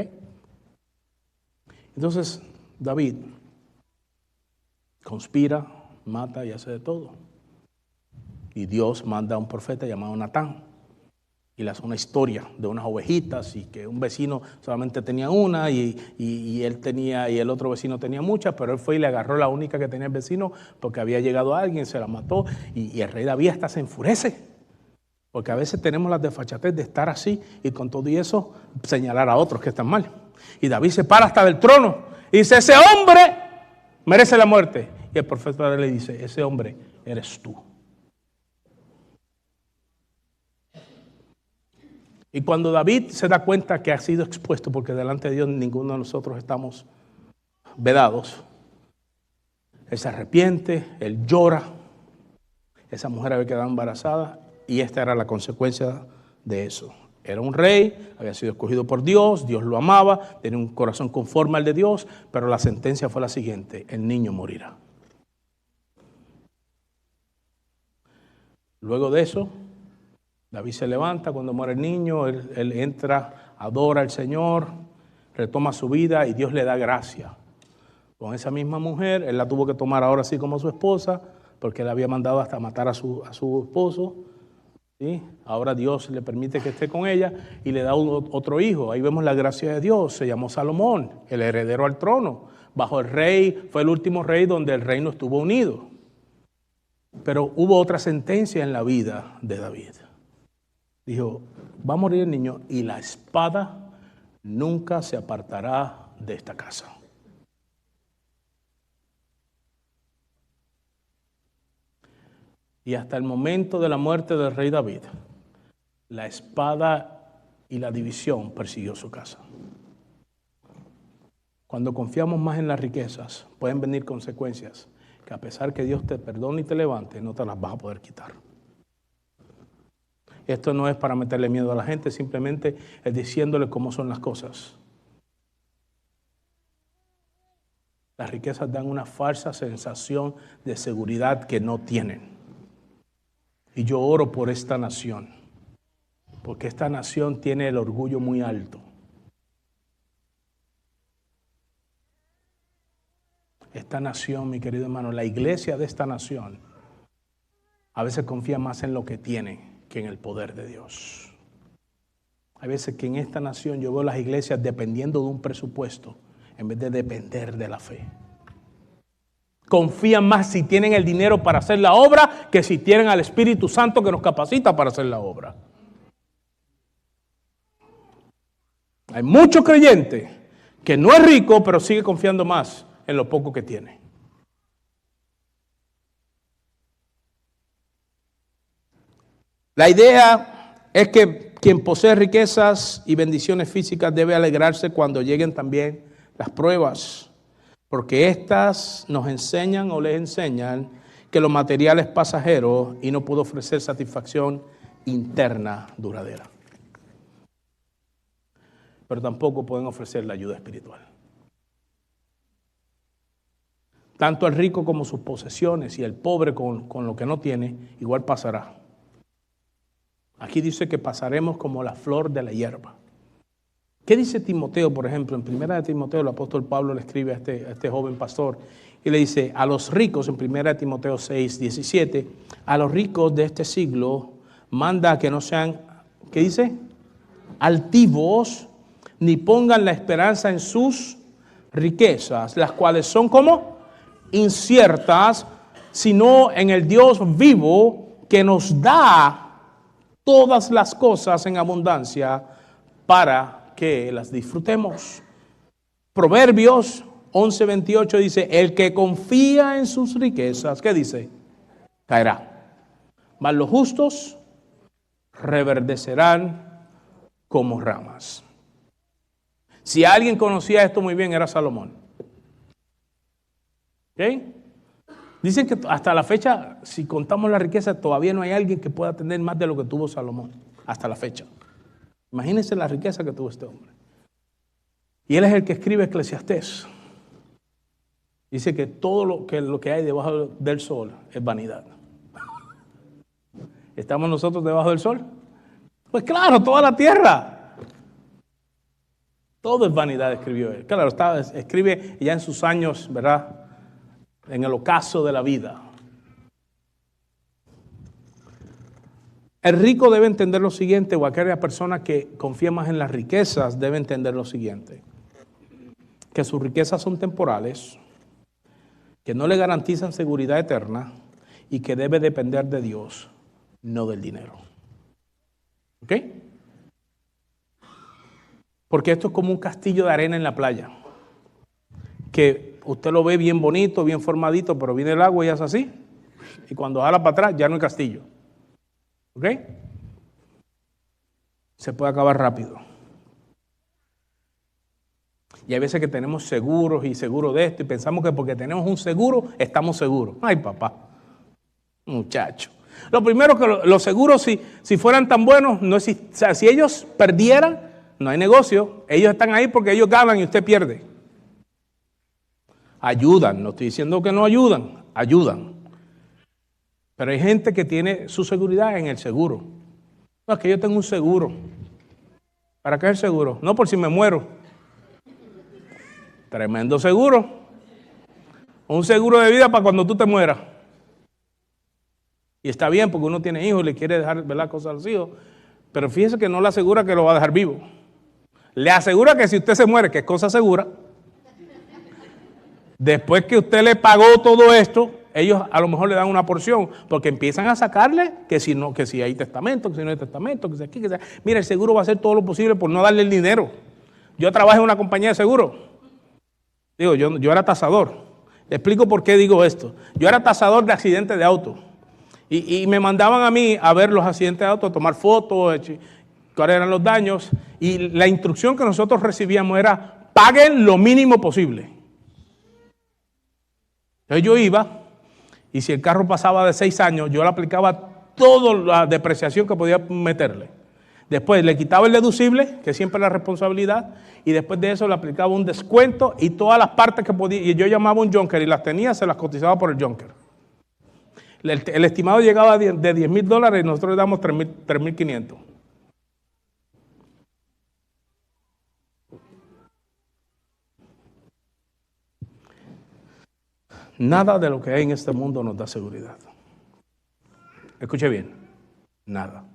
Entonces, David conspira, mata y hace de todo. Y Dios manda a un profeta llamado Natán. Y le hace una historia de unas ovejitas y que un vecino solamente tenía una y él tenía, y el otro vecino tenía muchas, pero él fue y le agarró la única que tenía el vecino porque había llegado alguien, se la mató y el rey David hasta se enfurece. Porque a veces tenemos la desfachatez de estar así y con todo y eso señalar a otros que están mal. Y David se para hasta del trono y dice, ese hombre merece la muerte. Y el profeta le dice, ese hombre eres tú. Y cuando David se da cuenta que ha sido expuesto, porque delante de Dios ninguno de nosotros estamos vedados, él se arrepiente, él llora. Esa mujer había quedado embarazada y esta era la consecuencia de eso. Era un rey, había sido escogido por Dios, Dios lo amaba, tenía un corazón conforme al de Dios, pero la sentencia fue la siguiente, el niño morirá. Luego de eso, David se levanta cuando muere el niño, él entra, adora al Señor, retoma su vida y Dios le da gracia. Con esa misma mujer, él la tuvo que tomar ahora sí como su esposa, porque él había mandado hasta matar a su esposo. ¿Sí? Ahora Dios le permite que esté con ella y le da otro hijo. Ahí vemos la gracia de Dios. Se llamó Salomón, el heredero al trono. Bajo el rey, fue el último rey donde el reino estuvo unido. Pero hubo otra sentencia en la vida de David. Dijo, va a morir el niño y la espada nunca se apartará de esta casa. Y hasta el momento de la muerte del rey David, la espada y la división persiguió su casa. Cuando confiamos más en las riquezas, pueden venir consecuencias que a pesar que Dios te perdone y te levante, no te las vas a poder quitar. Esto no es para meterle miedo a la gente, simplemente es diciéndole cómo son las cosas. Las riquezas dan una falsa sensación de seguridad que no tienen. Y yo oro por esta nación, porque esta nación tiene el orgullo muy alto. Esta nación, mi querido hermano, la iglesia de esta nación, a veces confía más en lo que tiene que en el poder de Dios. Hay veces que en esta nación yo veo las iglesias dependiendo de un presupuesto en vez de depender de la fe. Confían más si tienen el dinero para hacer la obra que si tienen al Espíritu Santo que nos capacita para hacer la obra. Hay muchos creyentes que no es rico, pero sigue confiando más en lo poco que tiene. La idea es que quien posee riquezas y bendiciones físicas debe alegrarse cuando lleguen también las pruebas, porque estas nos enseñan o les enseñan que lo material es pasajero y no puede ofrecer satisfacción interna duradera. Pero tampoco pueden ofrecer la ayuda espiritual. Tanto el rico como sus posesiones y el pobre con lo que no tiene, igual pasará. Aquí dice que pasaremos como la flor de la hierba. ¿Qué dice Timoteo, por ejemplo? En 1 de Timoteo, el apóstol Pablo le escribe a este joven pastor y le dice, a los ricos, en 1 Timoteo 6, 17, a los ricos de este siglo manda que no sean, ¿qué dice? Altivos, ni pongan la esperanza en sus riquezas, las cuales son como inciertas, sino en el Dios vivo que nos da todas las cosas en abundancia para que las disfrutemos. Proverbios 11:28 dice, el que confía en sus riquezas, ¿qué dice? Caerá. Mas los justos reverdecerán como ramas. Si alguien conocía esto muy bien, era Salomón. ¿Ok? Dicen que hasta la fecha, si contamos la riqueza, todavía no hay alguien que pueda tener más de lo que tuvo Salomón. Hasta la fecha. Imagínense la riqueza que tuvo este hombre. Y él es el que escribe Eclesiastés. Dice que todo lo que hay debajo del sol es vanidad. ¿Estamos nosotros debajo del sol? Pues claro, toda la tierra. Todo es vanidad, escribió él. Claro, escribe ya en sus años, ¿verdad? En el ocaso de la vida. El rico debe entender lo siguiente, o aquella persona que confía más en las riquezas debe entender lo siguiente. Que sus riquezas son temporales, que no le garantizan seguridad eterna y que debe depender de Dios, no del dinero. ¿Ok? Porque esto es como un castillo de arena en la playa, que usted lo ve bien bonito, bien formadito, pero viene el agua y es así, y cuando jala para atrás ya no hay castillo. ¿Ok? Se puede acabar rápido. Y hay veces que tenemos seguros y seguros de esto y pensamos que porque tenemos un seguro estamos seguros. Ay, papá, muchacho. Lo primero que los seguros, si fueran tan buenos, no existen. O sea, si ellos perdieran, no hay negocio. Ellos están ahí porque ellos ganan y usted pierde. Ayudan, no estoy diciendo que no ayudan, ayudan. Pero hay gente que tiene su seguridad en el seguro. No, es que yo tengo un seguro. ¿Para qué es el seguro? No, por si me muero. Tremendo seguro. Un seguro de vida para cuando tú te mueras. Y está bien porque uno tiene hijos y le quiere dejar, ¿verdad?, cosas a los hijos. Pero fíjese que no le asegura que lo va a dejar vivo. Le asegura que si usted se muere, que es cosa segura, después que usted le pagó todo esto, ellos a lo mejor le dan una porción, porque empiezan a sacarle que si no, que si hay testamento, que si no hay testamento, que si aquí, que si... Mira, el seguro va a hacer todo lo posible por no darle el dinero. Yo trabajé en una compañía de seguro. Digo, yo era tasador. Le explico por qué digo esto. Yo era tasador de accidentes de auto. Y me mandaban a mí a ver los accidentes de auto, a tomar fotos, cuáles eran los daños. Y la instrucción que nosotros recibíamos era, paguen lo mínimo posible. Entonces yo iba, y si el carro pasaba de 6 años, yo le aplicaba toda la depreciación que podía meterle. Después le quitaba el deducible, que siempre es la responsabilidad, y después de eso le aplicaba un descuento y todas las partes que podía. Y yo llamaba a un junker y las tenía, se las cotizaba por el junker. El estimado llegaba de $10,000 y nosotros le damos 3,500. Nada de lo que hay en este mundo nos da seguridad. Escuche bien, nada.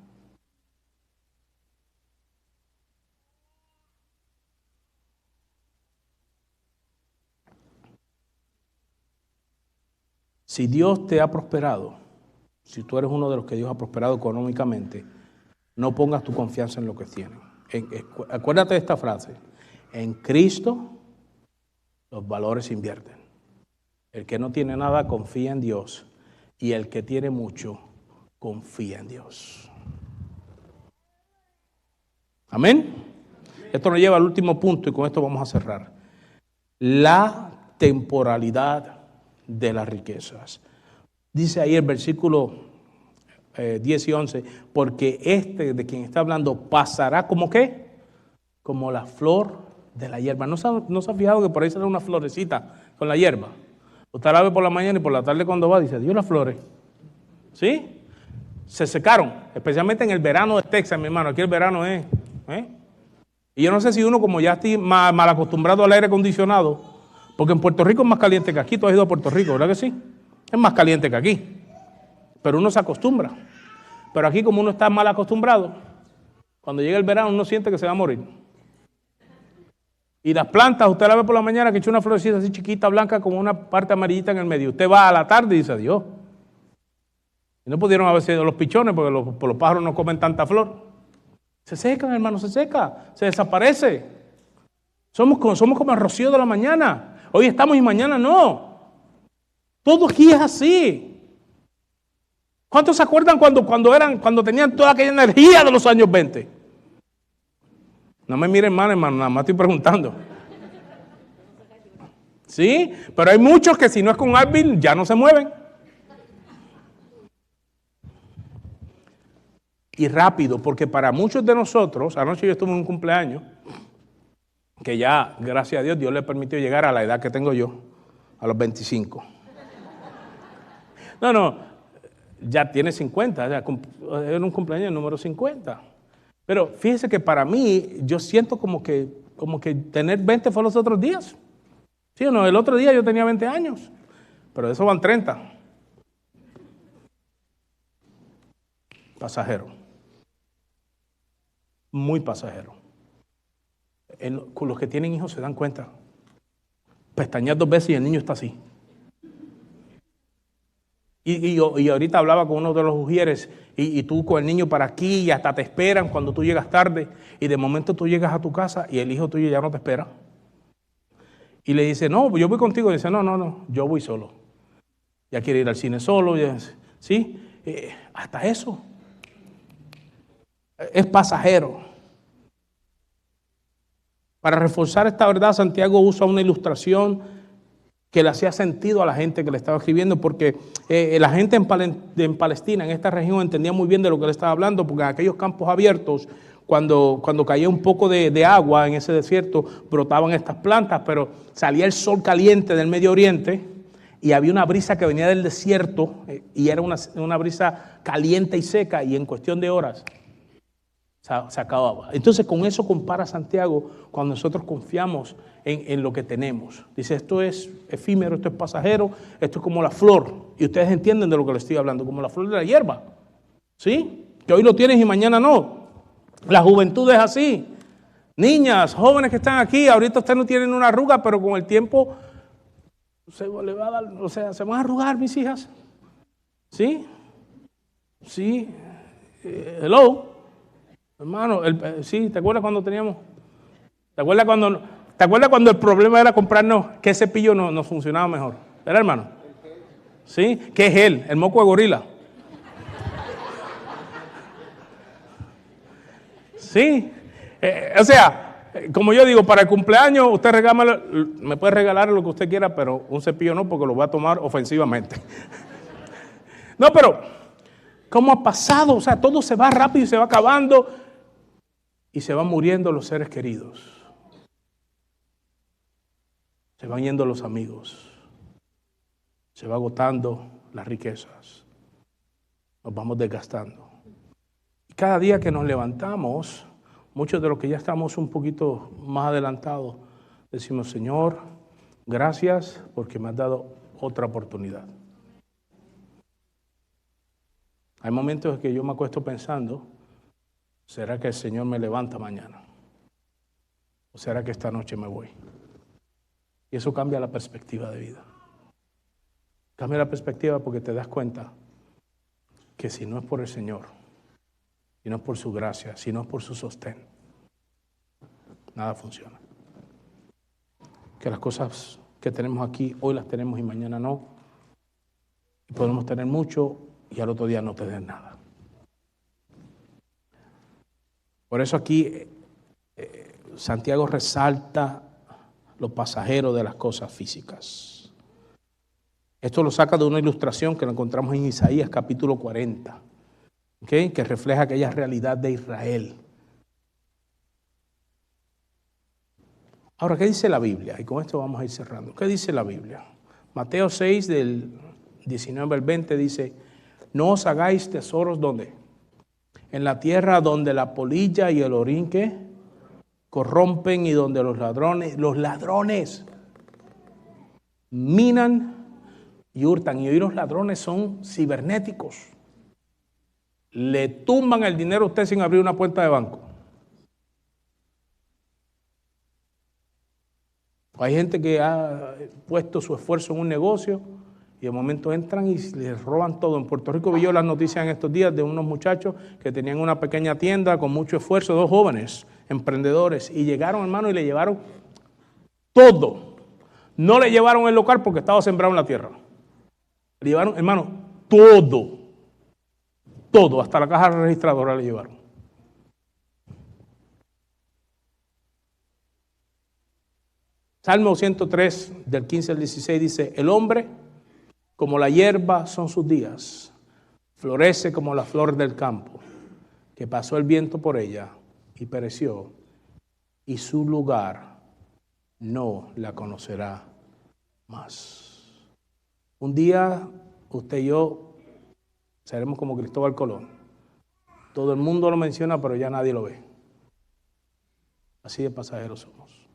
Si Dios te ha prosperado, si tú eres uno de los que Dios ha prosperado económicamente, no pongas tu confianza en lo que tienes. Acuérdate de esta frase: en Cristo los valores se invierten. El que no tiene nada confía en Dios, y el que tiene mucho confía en Dios. Amén. Esto nos lleva al último punto y con esto vamos a cerrar. La temporalidad de las riquezas. Dice ahí el versículo 10 y 11, porque este de quien está hablando pasará como ¿qué? Como la flor de la hierba. ¿No se ha fijado que por ahí sale una florecita con la hierba? Usted la ve por la mañana y por la tarde cuando va dice, Dios, las flores. ¿Sí? Se secaron, especialmente en el verano de Texas, mi hermano. Aquí el verano es... Y yo no sé si uno, como ya está mal acostumbrado al aire acondicionado, porque en Puerto Rico es más caliente que aquí. Tú has ido a Puerto Rico, ¿verdad que sí? Es más caliente que aquí, pero uno se acostumbra. Pero aquí, como uno está mal acostumbrado, cuando llega el verano uno siente que se va a morir. Y las plantas, usted la ve por la mañana que echa una florecita así chiquita, blanca, como una parte amarillita en el medio. Usted va a la tarde y dice, adiós. Y no pudieron haber sido los pichones, porque los pájaros no comen tanta flor. Se secan, hermano, se seca, se desaparece. Somos como el rocío de la mañana. Hoy estamos y mañana no. Todo aquí es así. ¿Cuántos se acuerdan cuando tenían toda aquella energía de los años 20? No me miren mal, hermano, nada más estoy preguntando. Sí, pero hay muchos que si no es con Advil ya no se mueven. Y rápido, porque para muchos de nosotros, anoche yo estuve en un cumpleaños, que ya, gracias a Dios, Dios le permitió llegar a la edad que tengo yo, a los 25. No, ya tiene 50, ya era un cumpleaños número 50. Pero fíjese que para mí, yo siento como que tener 20 fue los otros días. ¿Sí o no? El otro día yo tenía 20 años, pero de eso van 30. Pasajero. Muy pasajero. Con los que tienen hijos se dan cuenta. Pestañear 2 veces y el niño está así. Y ahorita hablaba con uno de los ujieres y tú con el niño para aquí y hasta te esperan cuando tú llegas tarde y de momento tú llegas a tu casa y el hijo tuyo ya no te espera. Y le dice, no, yo voy contigo. Y dice, no, yo voy solo. Ya quiere ir al cine solo. ¿Sí? Hasta eso. Es pasajero. Para reforzar esta verdad, Santiago usa una ilustración que le hacía sentido a la gente que le estaba escribiendo, porque la gente en Palestina, en esta región, entendía muy bien de lo que le estaba hablando, porque en aquellos campos abiertos, cuando caía un poco de agua en ese desierto, brotaban estas plantas, pero salía el sol caliente del Medio Oriente y había una brisa que venía del desierto y era una brisa caliente y seca, y en cuestión de horas se acababa. Entonces con eso compara Santiago cuando nosotros confiamos en lo que tenemos. Dice, esto es efímero, esto es pasajero, esto es como la flor. Y ustedes entienden de lo que les estoy hablando, como la flor de la hierba. ¿Sí? Que hoy lo tienes y mañana no. La juventud es así. Niñas, jóvenes que están aquí, ahorita ustedes no tienen una arruga, pero con el tiempo se van a arrugar, mis hijas. ¿Sí? Sí. Hello. Hermano, sí, ¿te acuerdas cuando teníamos? ¿Te acuerdas cuando el problema era comprarnos qué cepillo nos funcionaba mejor? ¿Era, hermano? ¿Sí? ¿Qué es él? El moco de gorila. ¿Sí? O sea, como yo digo, para el cumpleaños usted me puede regalar lo que usted quiera, pero un cepillo no, porque lo va a tomar ofensivamente. No, pero ¿cómo ha pasado? O sea, todo se va rápido y se va acabando. Y se van muriendo los seres queridos. Se van yendo los amigos. Se va agotando las riquezas. Nos vamos desgastando. Y cada día que nos levantamos, muchos de los que ya estamos un poquito más adelantados, decimos, Señor, gracias porque me has dado otra oportunidad. Hay momentos en que yo me acuesto pensando, ¿será que el Señor me levanta mañana? ¿O será que esta noche me voy? Y eso cambia la perspectiva de vida. Cambia la perspectiva porque te das cuenta que si no es por el Señor, si no es por su gracia, si no es por su sostén, nada funciona. Que las cosas que tenemos aquí, hoy las tenemos y mañana no. Y podemos tener mucho y al otro día no tener nada. Por eso aquí Santiago resalta lo pasajero de las cosas físicas. Esto lo saca de una ilustración que lo encontramos en Isaías capítulo 40, ¿okay? Que refleja aquella realidad de Israel. Ahora, ¿qué dice la Biblia? Y con esto vamos a ir cerrando. ¿Qué dice la Biblia? Mateo 6, del 19 al 20 dice: no os hagáis tesoros, ¿dónde? En la tierra donde la polilla y el orín, ¿qué? Corrompen, y donde los ladrones minan y hurtan. Y hoy los ladrones son cibernéticos. Le tumban el dinero a usted sin abrir una cuenta de banco. Hay gente que ha puesto su esfuerzo en un negocio y de momento entran y les roban todo. En Puerto Rico vi yo las noticias en estos días de unos muchachos que tenían una pequeña tienda con mucho esfuerzo, 2 jóvenes emprendedores, y llegaron, hermano, y le llevaron todo. No le llevaron el local porque estaba sembrado en la tierra. Le llevaron, hermano, todo, hasta la caja registradora le llevaron. Salmo 103, del 15 al 16 dice: el hombre, como la hierba son sus días, florece como la flor del campo, que pasó el viento por ella y pereció, y su lugar no la conocerá más. Un día usted y yo seremos como Cristóbal Colón. Todo el mundo lo menciona, pero ya nadie lo ve. Así de pasajeros somos.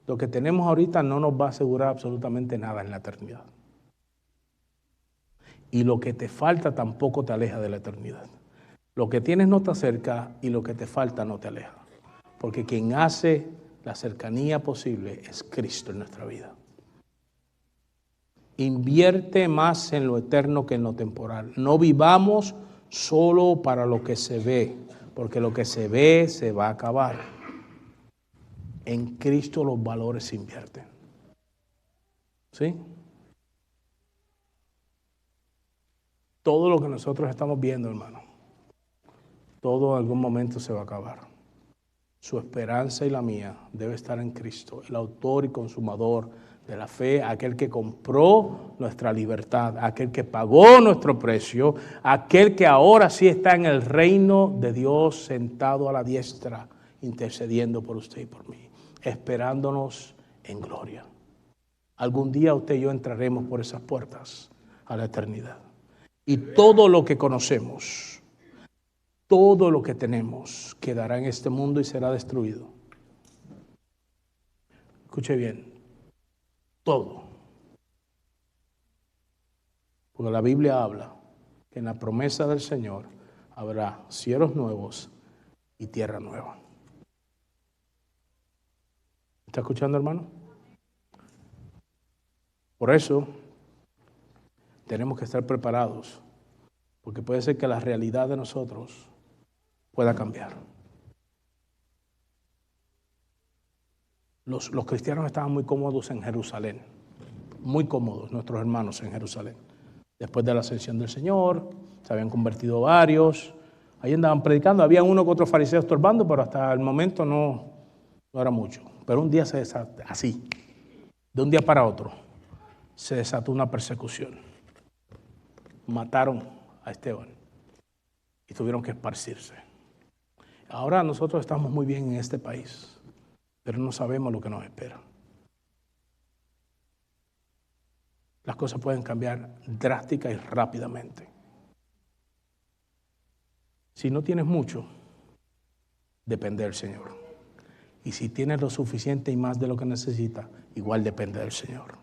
Lo que tenemos ahorita no nos va a asegurar absolutamente nada en la eternidad. Y lo que te falta tampoco te aleja de la eternidad. Lo que tienes no te acerca y lo que te falta no te aleja. Porque quien hace la cercanía posible es Cristo en nuestra vida. Invierte más en lo eterno que en lo temporal. No vivamos solo para lo que se ve, porque lo que se ve se va a acabar. En Cristo los valores se invierten. ¿Sí? Todo lo que nosotros estamos viendo, hermano, todo en algún momento se va a acabar. Su esperanza y la mía debe estar en Cristo, el autor y consumador de la fe, aquel que compró nuestra libertad, aquel que pagó nuestro precio, aquel que ahora sí está en el reino de Dios sentado a la diestra, intercediendo por usted y por mí, esperándonos en gloria. Algún día usted y yo entraremos por esas puertas a la eternidad. Y todo lo que conocemos, todo lo que tenemos, quedará en este mundo y será destruido. Escuche bien, todo. Porque la Biblia habla que en la promesa del Señor habrá cielos nuevos y tierra nueva. ¿Está escuchando, hermano? Por eso tenemos que estar preparados, porque puede ser que la realidad de nosotros pueda cambiar. Los cristianos estaban muy cómodos en Jerusalén, muy cómodos nuestros hermanos en Jerusalén. Después de la ascensión del Señor, se habían convertido varios, ahí andaban predicando, había uno que otro fariseo estorbando, pero hasta el momento no era mucho. Pero un día se desató, así, de un día para otro, se desató una persecución. Mataron a Esteban y tuvieron que esparcirse. Ahora nosotros estamos muy bien en este país, pero no sabemos lo que nos espera. Las cosas pueden cambiar drástica y rápidamente. Si no tienes mucho, depende del Señor. Y si tienes lo suficiente y más de lo que necesitas, igual depende del Señor.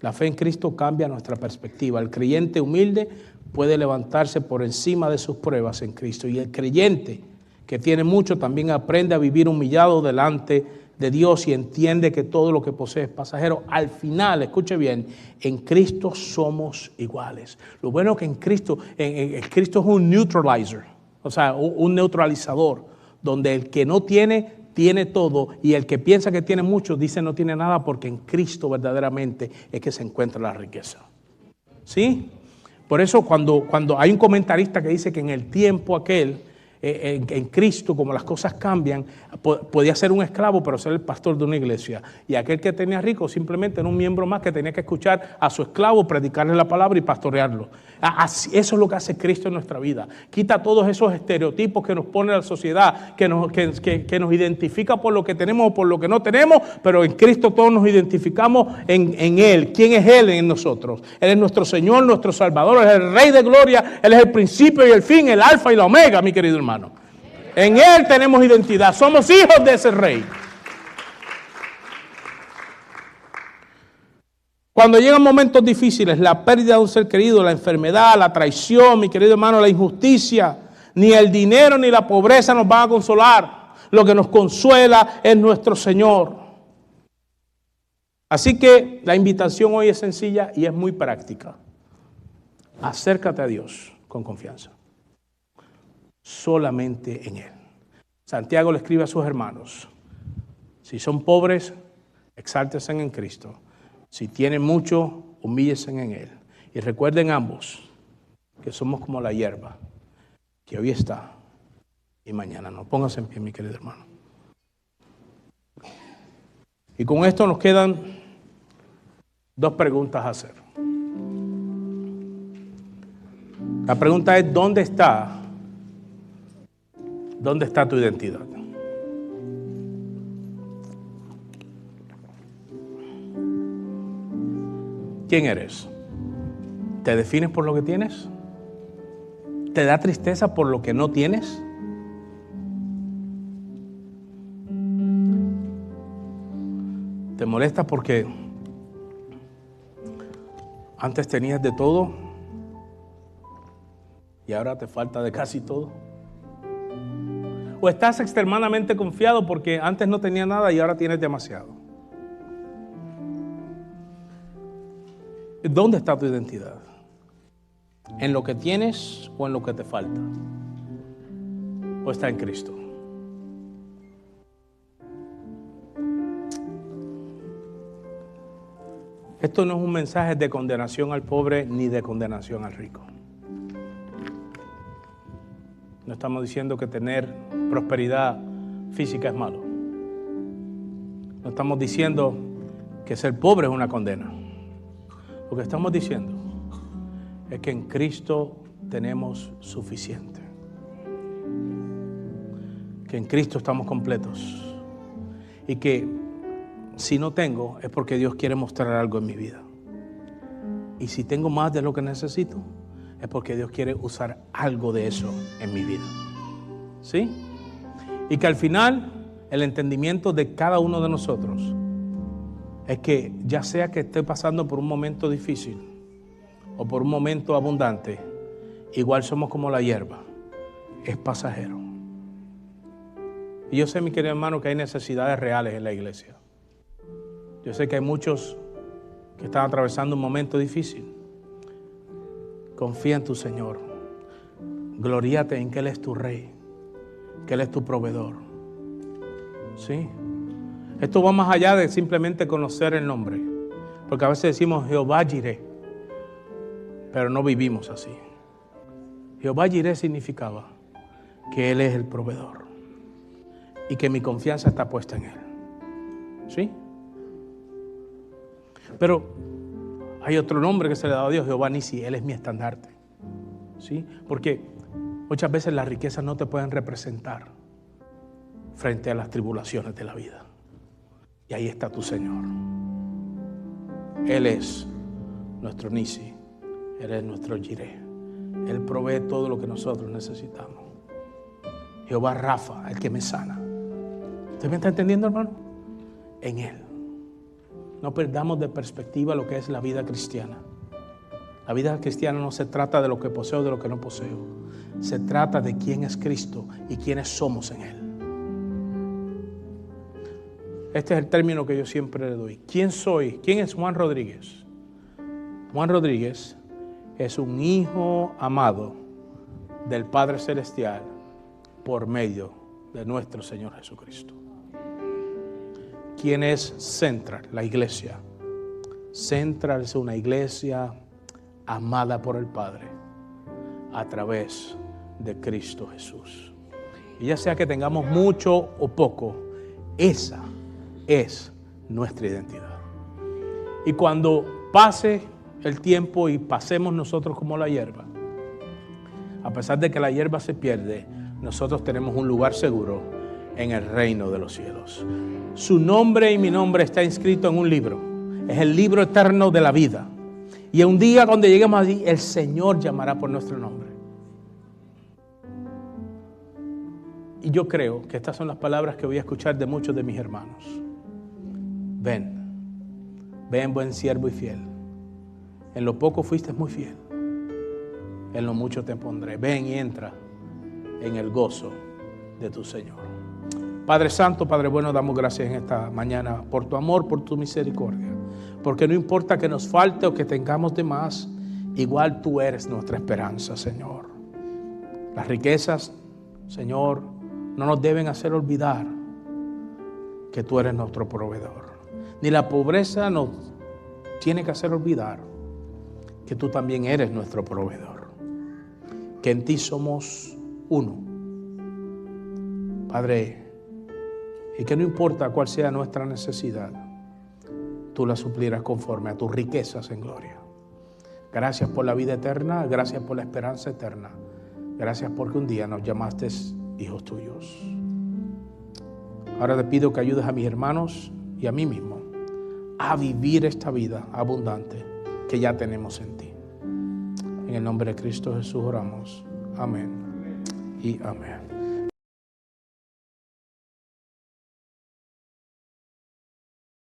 La fe en Cristo cambia nuestra perspectiva. El creyente humilde puede levantarse por encima de sus pruebas en Cristo. Y el creyente que tiene mucho también aprende a vivir humillado delante de Dios y entiende que todo lo que posee es pasajero, al final, escuche bien, en Cristo somos iguales. Lo bueno es que en Cristo es un neutralizer, o sea, un neutralizador, donde el que no tiene todo, y el que piensa que tiene mucho dice no tiene nada, porque en Cristo verdaderamente es que se encuentra la riqueza. ¿Sí? Por eso cuando hay un comentarista que dice que en el tiempo aquel, en Cristo, como las cosas cambian, podía ser un esclavo, pero ser el pastor de una iglesia. Y aquel que tenía rico simplemente era un miembro más que tenía que escuchar a su esclavo, predicarle la palabra y pastorearlo. Eso es lo que hace Cristo en nuestra vida. Quita todos esos estereotipos que nos pone la sociedad, que nos identifica por lo que tenemos o por lo que no tenemos, pero en Cristo todos nos identificamos en Él. ¿Quién es Él en nosotros? Él es nuestro Señor, nuestro Salvador, Él es el Rey de Gloria, Él es el principio y el fin, el alfa y la omega, mi querido hermano. En Él tenemos identidad, somos hijos de ese Rey. Cuando llegan momentos difíciles, la pérdida de un ser querido, la enfermedad, la traición, mi querido hermano, la injusticia, ni el dinero ni la pobreza nos van a consolar. Lo que nos consuela es nuestro Señor. Así que la invitación hoy es sencilla y es muy práctica. Acércate a Dios con confianza. Solamente en Él. Santiago le escribe a sus hermanos: si son pobres, exáltense en Cristo. Si tienen mucho, humíllense en Él. Y recuerden ambos que somos como la hierba, que hoy está y mañana no. Pónganse en pie, mi querido hermano. Y con esto nos quedan 2 preguntas a hacer. La pregunta es: ¿dónde está tu identidad? ¿Quién eres? ¿Te defines por lo que tienes? ¿Te da tristeza por lo que no tienes? ¿Te molesta porque antes tenías de todo y ahora te falta de casi todo? ¿O estás extremadamente confiado porque antes no tenías nada y ahora tienes demasiado? ¿Dónde está tu identidad? ¿En lo que tienes o en lo que te falta? ¿O está en Cristo? Esto no es un mensaje de condenación al pobre ni de condenación al rico. No estamos diciendo que tener prosperidad física es malo. No estamos diciendo que ser pobre es una condena. Lo que estamos diciendo es que en Cristo tenemos suficiente. Que en Cristo estamos completos. Y que si no tengo es porque Dios quiere mostrar algo en mi vida. Y si tengo más de lo que necesito es porque Dios quiere usar algo de eso en mi vida. ¿Sí? Y que al final el entendimiento de cada uno de nosotros es que ya sea que esté pasando por un momento difícil o por un momento abundante, igual somos como la hierba, es pasajero. Y yo sé, mi querido hermano, que hay necesidades reales en la iglesia. Yo sé que hay muchos que están atravesando un momento difícil. Confía en tu Señor. Gloríate en que Él es tu Rey, que Él es tu proveedor. ¿Sí? Esto va más allá de simplemente conocer el nombre. Porque a veces decimos Jehová Jireh, pero no vivimos así. Jehová Jireh significaba que Él es el proveedor y que mi confianza está puesta en Él. ¿Sí? Pero hay otro nombre que se le ha dado a Dios, Jehová Nisi, Él es mi estandarte. ¿Sí? Porque muchas veces las riquezas no te pueden representar frente a las tribulaciones de la vida. Y ahí está tu Señor. Él es nuestro Nisi, Él es nuestro Jireh. Él provee todo lo que nosotros necesitamos. Jehová Rafa, el que me sana. ¿Usted me está entendiendo, hermano? En Él. No perdamos de perspectiva lo que es la vida cristiana. La vida cristiana no se trata de lo que poseo o de lo que no poseo. Se trata de quién es Cristo y quiénes somos en Él. Este es el término que yo siempre le doy. ¿Quién soy? ¿Quién es Juan Rodríguez? Juan Rodríguez es un hijo amado del Padre Celestial por medio de nuestro Señor Jesucristo. ¿Quién es Central? La iglesia. Central es una iglesia amada por el Padre a través de Cristo Jesús. Y ya sea que tengamos mucho o poco, esa es nuestra identidad. Y cuando pase el tiempo y pasemos nosotros como la hierba, a pesar de que la hierba se pierde, nosotros tenemos un lugar seguro en el reino de los cielos. Su nombre y mi nombre está inscrito en un libro. Es el libro eterno de la vida. Y un día cuando lleguemos allí, el Señor llamará por nuestro nombre. Y yo creo que estas son las palabras que voy a escuchar de muchos de mis hermanos. Ven buen siervo y fiel. En lo poco fuiste muy fiel, en lo mucho te pondré. Ven y entra en el gozo de tu Señor. Padre Santo, Padre bueno, damos gracias en esta mañana por tu amor, por tu misericordia. Porque no importa que nos falte o que tengamos de más, igual tú eres nuestra esperanza, Señor. Las riquezas, Señor, no nos deben hacer olvidar que tú eres nuestro proveedor. Ni la pobreza nos tiene que hacer olvidar que tú también eres nuestro proveedor. Que en ti somos uno. Padre, y que no importa cuál sea nuestra necesidad, tú la suplirás conforme a tus riquezas en gloria. Gracias por la vida eterna, gracias por la esperanza eterna. Gracias porque un día nos llamaste hijos tuyos. Ahora te pido que ayudes a mis hermanos y a mí mismo a vivir esta vida abundante que ya tenemos en ti. En el nombre de Cristo Jesús oramos. Amén y amén.